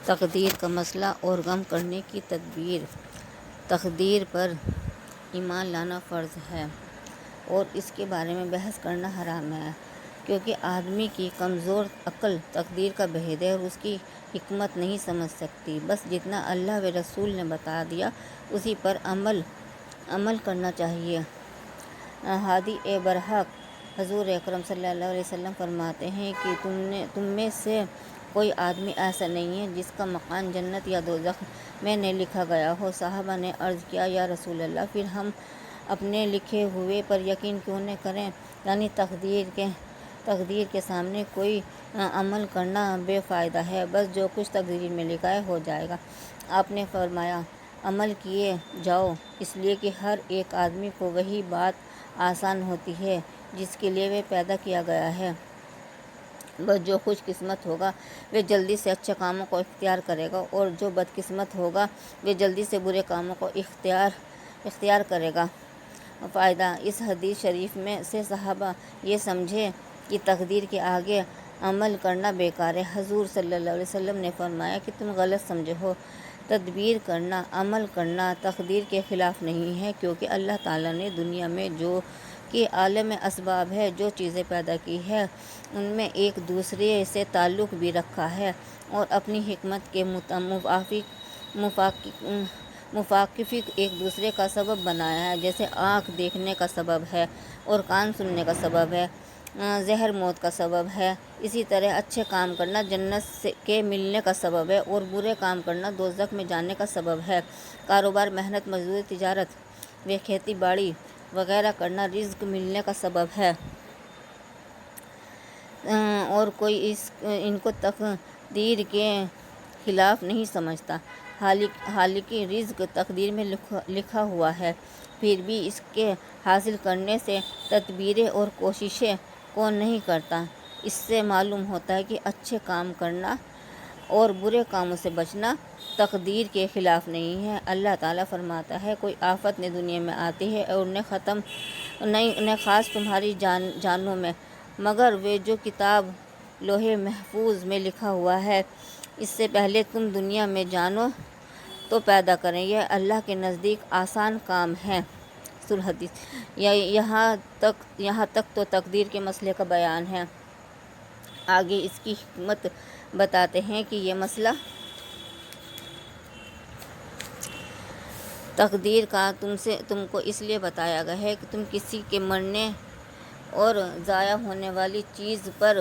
تقدیر کا مسئلہ اور غم کرنے کی تدبیر۔ تقدیر پر ایمان لانا فرض ہے اور اس کے بارے میں بحث کرنا حرام ہے، کیونکہ آدمی کی کمزور عقل تقدیر کا بھید ہے اور اس کی حکمت نہیں سمجھ سکتی۔ بس جتنا اللہ و رسول نے بتا دیا اسی پر عمل کرنا چاہیے۔ ہادی برحق حضور اکرم صلی اللہ علیہ وسلم فرماتے ہیں کہ تم میں سے کوئی آدمی ایسا نہیں ہے جس کا مکان جنت یا دوزخ میں نہ لکھا گیا ہو۔ صحابہ نے عرض کیا یا رسول اللہ، پھر ہم اپنے لکھے ہوئے پر یقین کیوں نہ کریں؟ یعنی تقدیر کے سامنے کوئی عمل کرنا بے فائدہ ہے، بس جو کچھ تقدیر میں لکھا ہے ہو جائے گا۔ آپ نے فرمایا عمل کیے جاؤ، اس لیے کہ ہر ایک آدمی کو وہی بات آسان ہوتی ہے جس کے لیے وہ پیدا کیا گیا ہے۔ بس جو خوش قسمت ہوگا وہ جلدی سے اچھے کاموں کو اختیار کرے گا اور جو بدقسمت ہوگا وہ جلدی سے برے کاموں کو اختیار کرے گا۔ فائدہ: اس حدیث شریف میں سے صحابہ یہ سمجھے کہ تقدیر کے آگے عمل کرنا بیکار ہے۔ حضور صلی اللہ علیہ وسلم نے فرمایا کہ تم غلط سمجھے ہو، تدبیر کرنا، عمل کرنا تقدیر کے خلاف نہیں ہے، کیونکہ اللہ تعالیٰ نے دنیا میں جو کہ عالم اسباب ہے جو چیزیں پیدا کی ہیں ان میں ایک دوسرے سے تعلق بھی رکھا ہے اور اپنی حکمت کے موافق ایک دوسرے کا سبب بنایا ہے۔ جیسے آنکھ دیکھنے کا سبب ہے اور کان سننے کا سبب ہے، زہر موت کا سبب ہے، اسی طرح اچھے کام کرنا جنت کے ملنے کا سبب ہے اور برے کام کرنا دوزخ میں جانے کا سبب ہے۔ کاروبار، محنت مزدوری، تجارت و کھیتی باڑی وغیرہ کرنا رزق ملنے کا سبب ہے اور کوئی ان کو تقدیر کے خلاف نہیں سمجھتا۔ حالانکہ رزق تقدیر میں لکھا ہوا ہے، پھر بھی اس کے حاصل کرنے سے تدبیریں اور کوششیں کون نہیں کرتا۔ اس سے معلوم ہوتا ہے کہ اچھے کام کرنا اور برے کاموں سے بچنا تقدیر کے خلاف نہیں ہے۔ اللہ تعالیٰ فرماتا ہے کوئی آفت نہ دنیا میں آتی ہے اور نہ خاص تمہاری جانوں میں، مگر وہ جو کتاب لوح محفوظ میں لکھا ہوا ہے اس سے پہلے تم دنیا میں جانو تو پیدا کریں، یہ اللہ کے نزدیک آسان کام ہے۔ سورہ حدید۔ یہاں تک تو تقدیر کے مسئلے کا بیان ہے۔ آگے اس کی حکمت بتاتے ہیں کہ یہ مسئلہ تقدیر کا تم کو اس لیے بتایا گیا ہے کہ تم کسی کے مرنے اور ضائع ہونے والی چیز پر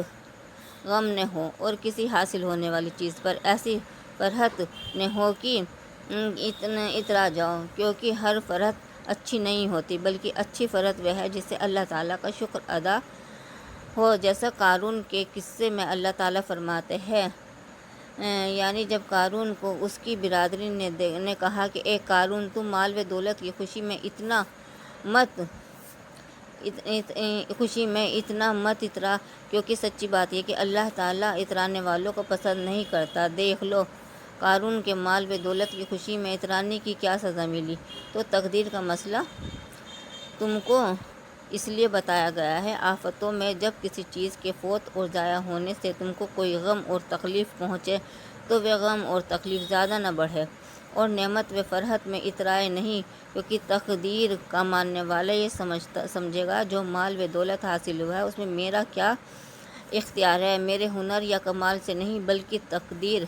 غم نہ ہو اور کسی حاصل ہونے والی چیز پر ایسی فرحت نہ ہو کہ اترا جاؤ، کیونکہ ہر فرحت اچھی نہیں ہوتی، بلکہ اچھی فرحت وہ ہے جس سے اللہ تعالیٰ کا شکر ادا ہو۔ جیسا قارون کے قصے میں اللہ تعالیٰ فرماتے ہیں، یعنی جب قارون کو اس کی برادری نے کہا کہ اے قارون، تم مال و دولت کی خوشی میں اتنا مت اترا، کیونکہ سچی بات یہ کہ اللہ تعالیٰ اترانے والوں کو پسند نہیں کرتا۔ دیکھ لو قارون کے مال و دولت کی خوشی میں اترانے کی کیا سزا ملی۔ تو تقدیر کا مسئلہ تم کو اس لیے بتایا گیا ہے، آفتوں میں جب کسی چیز کے فوت اور ضائع ہونے سے تم کو کوئی غم اور تکلیف پہنچے تو وہ غم اور تکلیف زیادہ نہ بڑھے اور نعمت و فرحت میں اترائے نہیں، کیونکہ تقدیر کا ماننے والا یہ سمجھے گا جو مال و دولت حاصل ہوا ہے اس میں میرا کیا اختیار ہے، میرے ہنر یا کمال سے نہیں بلکہ تقدیر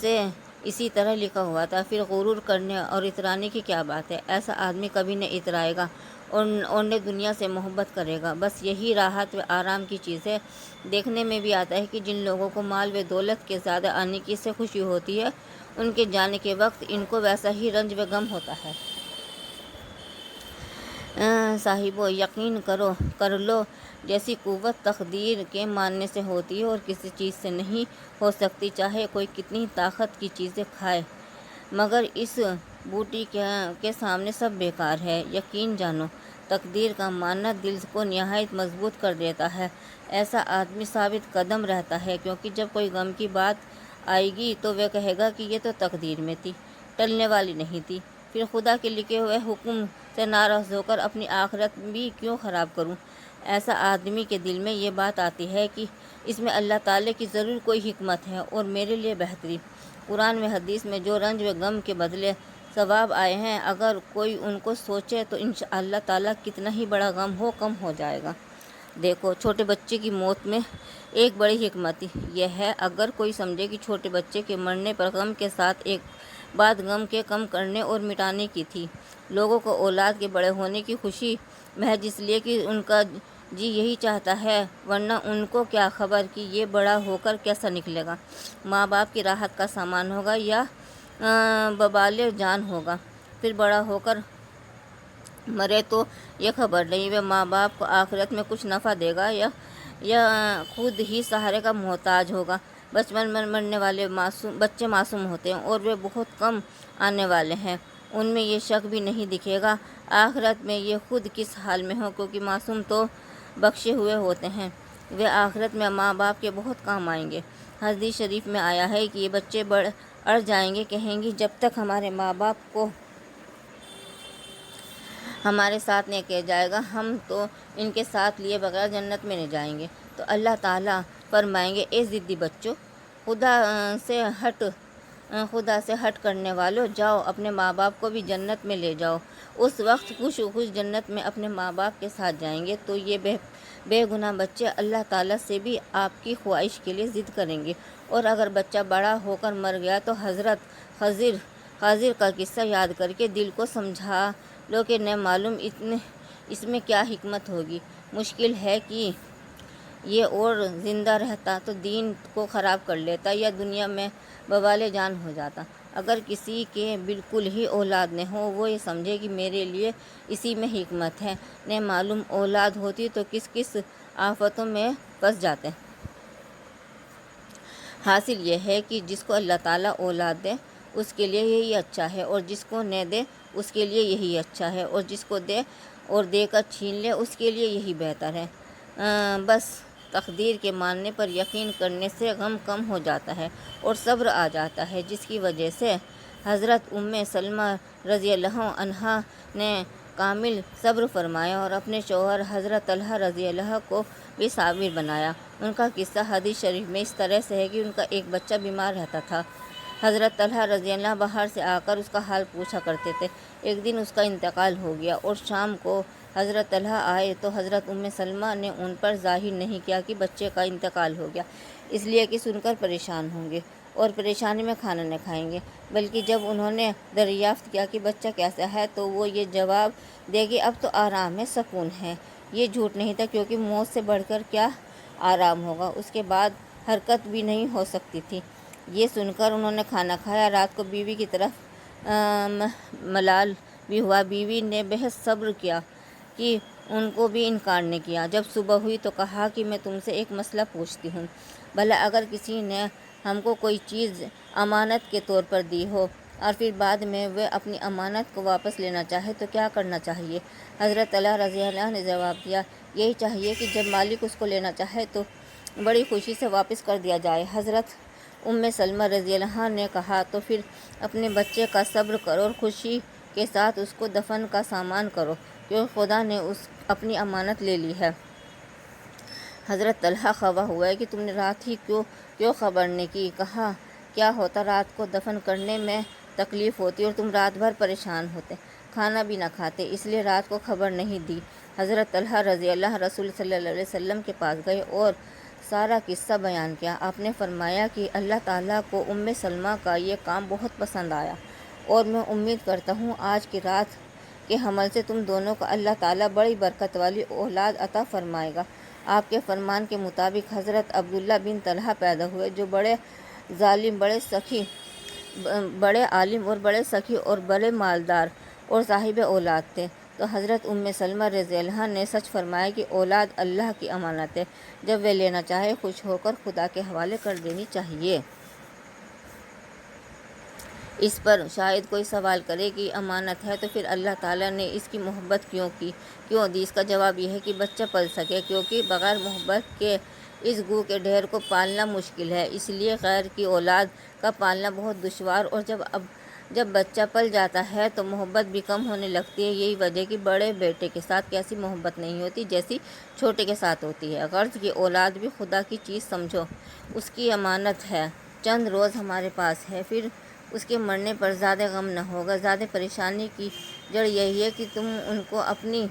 سے اسی طرح لکھا ہوا تھا۔ پھر غرور کرنے اور اترانے کی کیا بات ہے؟ ایسا آدمی کبھی نہ اترائے گا اور نہ دنیا سے محبت کرے گا، بس یہی راحت و آرام کی چیز ہے۔ دیکھنے میں بھی آتا ہے کہ جن لوگوں کو مال و دولت کے زیادہ آنے کی سے خوشی ہوتی ہے ان کے جانے کے وقت ان کو ویسا ہی رنج و غم ہوتا ہے۔ صاحبو، یقین کر لو جیسی قوت تقدیر کے ماننے سے ہوتی ہے اور کسی چیز سے نہیں ہو سکتی، چاہے کوئی کتنی طاقت کی چیزیں کھائے، مگر اس بوٹی کے سامنے سب بیکار ہے۔ یقین جانو، تقدیر کا ماننا دل کو نہایت مضبوط کر دیتا ہے۔ ایسا آدمی ثابت قدم رہتا ہے، کیونکہ جب کوئی غم کی بات آئے گی تو وہ کہے گا کہ یہ تو تقدیر میں تھی، ٹلنے والی نہیں تھی، پھر خدا کے لکھے ہوئے حکم سے ناراض ہو کر اپنی آخرت بھی کیوں خراب کروں۔ ایسا آدمی کے دل میں یہ بات آتی ہے کہ اس میں اللہ تعالیٰ کی ضرور کوئی حکمت ہے اور میرے لیے بہتری۔ قرآن و حدیث میں جو رنج و غم کے بدلے ثواب آئے ہیں، اگر کوئی ان کو سوچے تو انشاء اللہ تعالیٰ کتنا ہی بڑا غم ہو کم ہو جائے گا۔ دیکھو، چھوٹے بچے کی موت میں ایک بڑی حکمت یہ ہے، اگر کوئی سمجھے کہ چھوٹے بچے کے مرنے پر غم کے ساتھ ایک بات غم کے کم کرنے اور مٹانے کی تھی۔ لوگوں کو اولاد کے بڑے ہونے کی خوشی محض اس لیے کہ ان کا جی یہی چاہتا ہے، ورنہ ان کو کیا خبر کہ یہ بڑا ہو کر کیسا نکلے گا، ماں باپ کی راحت کا سامان ہوگا یا وبال جان ہوگا۔ پھر بڑا ہو کر مرے تو یہ خبر نہیں وہ ماں باپ کو آخرت میں کچھ نفع دے گا یا خود ہی سہارے کا محتاج ہوگا۔ بچپن میں مرنے والے بچے معصوم ہوتے ہیں اور وہ بہت کم آنے والے ہیں، ان میں یہ شک بھی نہیں دکھے گا آخرت میں یہ خود کس حال میں ہوں، کیونکہ معصوم تو بخشے ہوئے ہوتے ہیں، وہ آخرت میں ماں باپ کے بہت کام آئیں گے۔ حدیث شریف میں آیا ہے کہ یہ بچے اڑ جائیں گے، کہیں گے جب تک ہمارے ماں باپ کو ہمارے ساتھ نہیں کیا جائے گا ہم تو ان کے ساتھ لیے بغیر جنت میں نہیں جائیں گے۔ تو اللہ تعالیٰ فرمائیں گے، اے ضدی بچوں، خدا سے ہٹ کرنے والوں، جاؤ اپنے ماں باپ کو بھی جنت میں لے جاؤ۔ اس وقت خوش جنت میں اپنے ماں باپ کے ساتھ جائیں گے تو یہ بے گناہ بچے اللہ تعالیٰ سے بھی آپ کی خواہش کے لیے ضد کریں گے۔ اور اگر بچہ بڑا ہو کر مر گیا تو حضرت خضر کا قصہ یاد کر کے دل کو سمجھا لو کہ نہ معلوم اس میں کیا حکمت ہوگی۔ مشکل ہے کہ یہ اور زندہ رہتا تو دین کو خراب کر لیتا یا دنیا میں وبال جان ہو جاتا۔ اگر کسی کے بالکل ہی اولاد نہ ہو، وہ یہ سمجھے کہ میرے لیے اسی میں حکمت ہے، نہ معلوم اولاد ہوتی تو کس آفتوں میں پھنس جاتے۔ حاصل یہ ہے کہ جس کو اللہ تعالیٰ اولاد دے اس کے لیے یہی اچھا ہے، اور جس کو نہ دے اس کے لیے یہی اچھا ہے، اور جس کو دے اور دے کر چھین لے اس کے لیے یہی بہتر ہے۔ بس تقدیر کے ماننے پر یقین کرنے سے غم کم ہو جاتا ہے اور صبر آ جاتا ہے، جس کی وجہ سے حضرت ام سلمہ رضی اللہ عنہا نے کامل صبر فرمایا اور اپنے شوہر حضرت طلحہ رضی اللہ کو بھی صابر بنایا۔ ان کا قصہ حدیث شریف میں اس طرح سے ہے کہ ان کا ایک بچہ بیمار رہتا تھا۔ حضرت طلحہ رضی اللہ باہر سے آ کر اس کا حال پوچھا کرتے تھے۔ ایک دن اس کا انتقال ہو گیا اور شام کو حضرت طلحہ آئے تو حضرت ام سلمہ نے ان پر ظاہر نہیں کیا کہ بچے کا انتقال ہو گیا، اس لیے کہ سن کر پریشان ہوں گے اور پریشانی میں کھانا نہ کھائیں گے، بلکہ جب انہوں نے دریافت کیا کہ بچہ کیسا ہے تو وہ یہ جواب دے کہ اب تو آرام ہے، سکون ہے۔ یہ جھوٹ نہیں تھا، کیونکہ موت سے بڑھ کر کیا آرام ہوگا، اس کے بعد حرکت بھی نہیں ہو سکتی تھی۔ یہ سن کر انہوں نے کھانا کھایا۔ رات کو بیوی کی طرف ملال بھی ہوا، بیوی نے بہت صبر کیا کہ ان کو بھی انکار نہیں کیا۔ جب صبح ہوئی تو کہا کہ میں تم سے ایک مسئلہ پوچھتی ہوں، بھلا اگر کسی نے ہم کو کوئی چیز امانت کے طور پر دی ہو اور پھر بعد میں وہ اپنی امانت کو واپس لینا چاہے تو کیا کرنا چاہیے؟ حضرت طلحہ رضی اللہ نے جواب دیا، یہی چاہیے کہ جب مالک اس کو لینا چاہے تو بڑی خوشی سے واپس کر دیا جائے۔ حضرت ام سلمہ رضی اللہ نے کہا، تو پھر اپنے بچے کا صبر کرو اور خوشی کے ساتھ اس کو دفن کا سامان کرو، کیونکہ خدا نے اپنی امانت لے لی ہے۔ حضرت طلحہ خفا ہوئے کہ تم نے رات ہی کیوں خبر نہیں کی؟ کہا، کیا ہوتا، رات کو دفن کرنے میں تکلیف ہوتی اور تم رات بھر پریشان ہوتے، کھانا بھی نہ کھاتے، اس لیے رات کو خبر نہیں دی۔ حضرت طلحہ رضی اللہ رسول صلی اللہ علیہ وسلم کے پاس گئے اور سارا قصہ بیان کیا۔ آپ نے فرمایا کہ اللہ تعالیٰ کو ام سلمہ کا یہ کام بہت پسند آیا اور میں امید کرتا ہوں آج کی رات کے حمل سے تم دونوں کو اللہ تعالیٰ بڑی برکت والی اولاد عطا فرمائے گا۔ آپ کے فرمان کے مطابق حضرت عبداللہ بن طلحہ پیدا ہوئے، جو بڑے عالم اور بڑے سخی اور بڑے مالدار اور صاحب اولاد تھے۔ تو حضرت ام سلمہ رضی اللہ نے سچ فرمایا کہ اولاد اللہ کی امانت ہے، جب وہ لینا چاہے خوش ہو کر خدا کے حوالے کر دینی چاہیے۔ اس پر شاید کوئی سوال کرے کہ امانت ہے تو پھر اللہ تعالیٰ نے اس کی محبت کیوں دی؟ اس کا جواب یہ ہے کہ بچہ پل سکے، کیونکہ بغیر محبت کے اس گو کے ڈھیر کو پالنا مشکل ہے، اس لیے غیر کی اولاد کا پالنا بہت دشوار اور جب جب بچہ پل جاتا ہے تو محبت بھی کم ہونے لگتی ہے۔ یہی وجہ کہ بڑے بیٹے کے ساتھ کیسی محبت نہیں ہوتی جیسی چھوٹے کے ساتھ ہوتی ہے۔ غرض کہ اولاد بھی خدا کی چیز سمجھو، اس کی امانت ہے، چند روز ہمارے پاس ہے، پھر اس کے مرنے پر زیادہ غم نہ ہوگا۔ زیادہ پریشانی کی جڑ یہی ہے کہ تم ان کو اپنی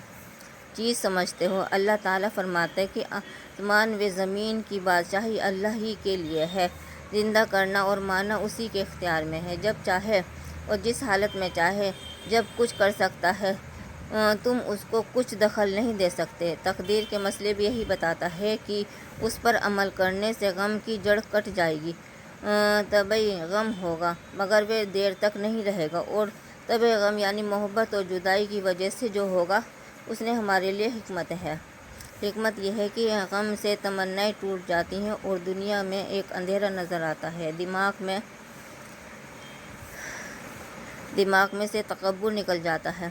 چیز سمجھتے ہو۔ اللہ تعالیٰ فرماتا ہے کہ آسمان و زمین کی بادشاہی اللہ ہی کے لیے ہے، زندہ کرنا اور مارنا اسی کے اختیار میں ہے، جب چاہے اور جس حالت میں چاہے، جب کچھ کر سکتا ہے، تم اس کو کچھ دخل نہیں دے سکتے۔ تقدیر کے مسئلے بھی یہی بتاتا ہے کہ اس پر عمل کرنے سے غم کی جڑ کٹ جائے گی۔ طبعی غم ہوگا مگر وہ دیر تک نہیں رہے گا، اور طبعی غم یعنی محبت اور جدائی کی وجہ سے جو ہوگا اس میں ہمارے لیے حکمت ہے۔ حکمت یہ ہے کہ غم سے تمنائیں ٹوٹ جاتی ہیں اور دنیا میں ایک اندھیرا نظر آتا ہے، دماغ میں سے تکبر نکل جاتا ہے،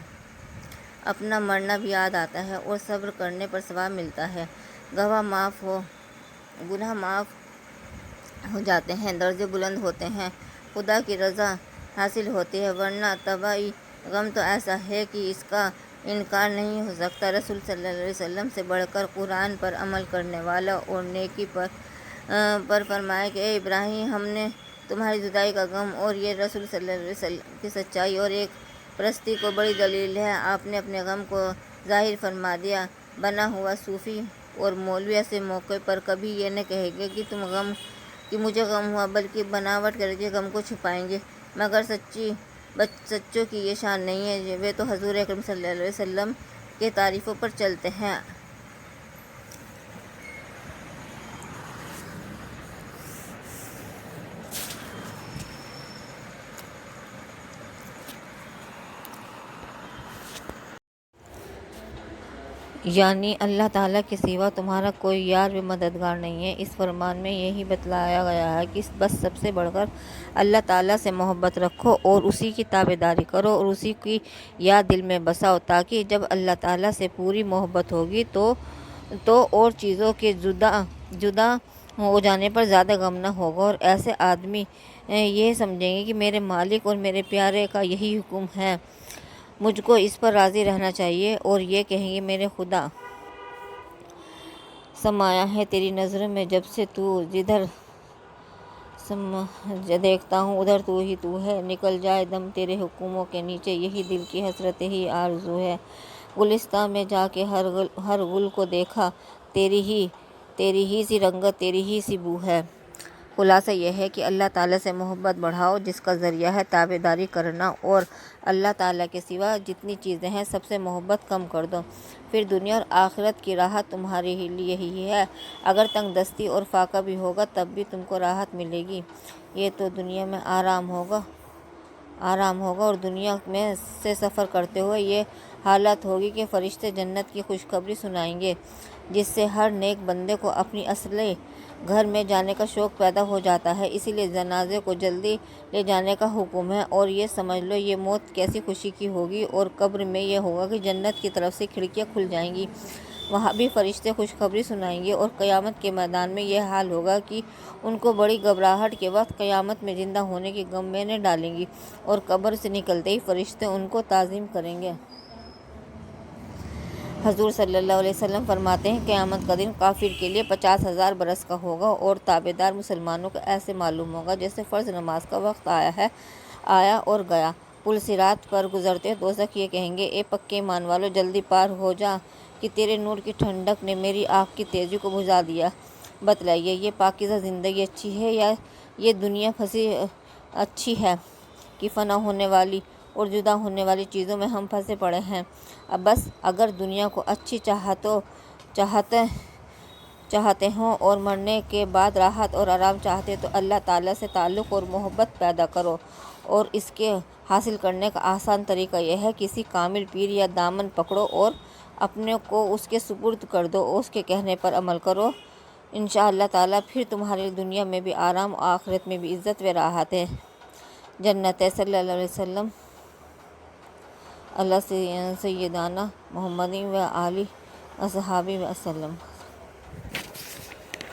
اپنا مرنا بھی یاد آتا ہے اور صبر کرنے پر ثواب ملتا ہے، گناہ معاف ہو جاتے ہیں، درجے بلند ہوتے ہیں، خدا کی رضا حاصل ہوتی ہے۔ ورنہ طبعی غم تو ایسا ہے کہ اس کا انکار نہیں ہو سکتا۔ رسول صلی اللہ علیہ وسلم سے بڑھ کر قرآن پر عمل کرنے والا اور نیکی پر فرمایا کہ اے ابراہیم، ہم نے تمہاری جدائی کا غم، اور یہ رسول صلی اللہ علیہ وسلم کی سچائی اور ایک پرستی کو بڑی دلیل ہے۔ آپ نے اپنے غم کو ظاہر فرما دیا۔ بنا ہوا صوفی اور مولوی ایسے موقع پر کبھی یہ نہ کہیں گے کہ مجھے غم ہوا، بلکہ بناوٹ کر کے غم کو چھپائیں گے، مگر سچوں کی یہ شان نہیں ہے، وہ تو حضور اکرم صلی اللہ علیہ وسلم کے تعریفوں پر چلتے ہیں۔ یعنی اللہ تعالیٰ کے سوا تمہارا کوئی یار و مددگار نہیں ہے۔ اس فرمان میں یہی بتلایا گیا ہے کہ بس سب سے بڑھ کر اللہ تعالیٰ سے محبت رکھو اور اسی کی تابعداری کرو اور اسی کی یاد دل میں بساؤ، تاکہ جب اللہ تعالیٰ سے پوری محبت ہوگی تو اور چیزوں کے جدا ہو جانے پر زیادہ غم نہ ہوگا، اور ایسے آدمی یہ سمجھیں گے کہ میرے مالک اور میرے پیارے کا یہی حکم ہے، مجھ کو اس پر راضی رہنا چاہیے، اور یہ کہیں گے میرے خدا سمایا ہے تیری نظروں میں، جب سے تو جدھر دیکھتا ہوں ادھر تو ہے، نکل جائے دم تیرے حکموں کے نیچے، یہی دل کی حسرت ہی آرزو ہے، گلستاں میں جا کے ہر گل کو دیکھا، تیری ہی سی رنگت، تیری ہی سی بو ہے۔ خلاصہ یہ ہے کہ اللہ تعالیٰ سے محبت بڑھاؤ، جس کا ذریعہ ہے تابعداری کرنا، اور اللہ تعالیٰ کے سوا جتنی چیزیں ہیں سب سے محبت کم کر دو، پھر دنیا اور آخرت کی راحت تمہارے لیے ہی ہے۔ اگر تنگ دستی اور فاقہ بھی ہوگا تب بھی تم کو راحت ملے گی، یہ تو دنیا میں آرام ہوگا، اور دنیا میں سے سفر کرتے ہوئے یہ حالت ہوگی کہ فرشتے جنت کی خوشخبری سنائیں گے، جس سے ہر نیک بندے کو اپنی اصل گھر میں جانے کا شوق پیدا ہو جاتا ہے۔ اسی لیے جنازے کو جلدی لے جانے کا حکم ہے، اور یہ سمجھ لو یہ موت کیسی خوشی کی ہوگی، اور قبر میں یہ ہوگا کہ جنت کی طرف سے کھڑکیاں کھل جائیں گی، وہاں بھی فرشتے خوشخبری سنائیں گے، اور قیامت کے میدان میں یہ حال ہوگا کہ ان کو بڑی گھبراہٹ کے وقت قیامت میں زندہ ہونے کے غم میں نہ ڈالیں گی، اور قبر سے نکلتے ہی فرشتے ان کو تعظیم کریں گے۔ حضور صلی اللہ علیہ وسلم فرماتے ہیں قیامت کا دن کافر کے لیے 50,000 برس کا ہوگا، اور تابعدار مسلمانوں کو ایسے معلوم ہوگا جیسے فرض نماز کا وقت آیا اور گیا۔ پل صراط پر گزرتے دوزخ یہ کہیں گے، اے پکے ایمان والو، جلدی پار ہو جا کہ تیرے نور کی ٹھنڈک نے میری آنکھ کی تیزی کو بجھا دیا۔ بتلائیے یہ پاکیزہ زندگی اچھی ہے یا یہ دنیا پھنسی اچھی ہے کہ فنا ہونے والی اور جدا ہونے والی چیزوں میں ہم پھنسے پڑے ہیں۔ بس اگر دنیا کو اچھی چاہتے ہوں اور مرنے کے بعد راحت اور آرام چاہتے تو اللہ تعالیٰ سے تعلق اور محبت پیدا کرو، اور اس کے حاصل کرنے کا آسان طریقہ یہ ہے کسی کامل پیر یا دامن پکڑو اور اپنے کو اس کے سپرد کر دو، اور اس کے کہنے پر عمل کرو، انشاءاللہ تعالیٰ پھر تمہاری دنیا میں بھی آرام اور آخرت میں بھی عزت و راحت ہے، جنت ہے۔ صلی اللہ علیہ وسلم اللہ سیدنا محمد و آلہ وصحبہ وسلم۔